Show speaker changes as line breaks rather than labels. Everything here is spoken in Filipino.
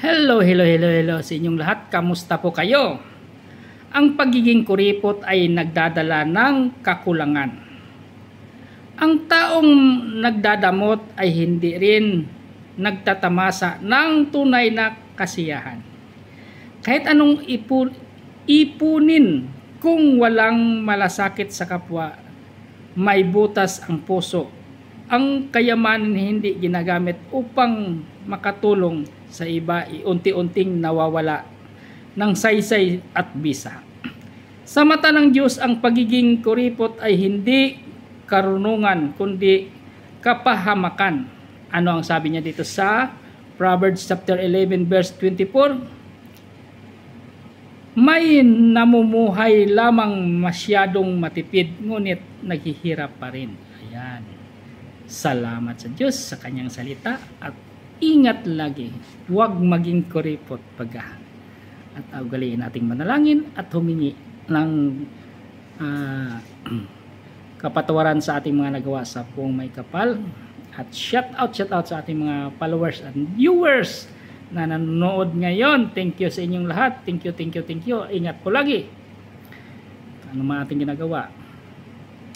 Hello sa inyong lahat. Kamusta po kayo? Ang pagiging kuripot ay nagdadala ng kakulangan. Ang taong nagdadamot ay hindi rin nagtatamasa ng tunay na kasiyahan. Kahit anong ipunin kung walang malasakit sa kapwa, may butas ang puso. Ang kayamanan hindi ginagamit upang makatulong sa iba, unti-unting nawawala ng saysay at bisa. Sa mata ng Diyos, ang pagiging kuripot ay hindi karunungan, kundi kapahamakan. Ano ang sabi niya dito sa Proverbs chapter 11 verse 24? May namumuhay lamang masyadong matipid, ngunit naghihirap pa rin. Ayan. Salamat sa Diyos sa kanyang salita at ingat lagi. Huwag maging kuripot pagka. At ugaliin nating manalangin at humingi ng kapatawaran sa ating mga nagawa sa Puong May Kapal. At shout out sa ating mga followers and viewers na nanonood ngayon. Thank you sa inyong lahat. Thank you. Ingat po lagi. Ano man ating ginagawa.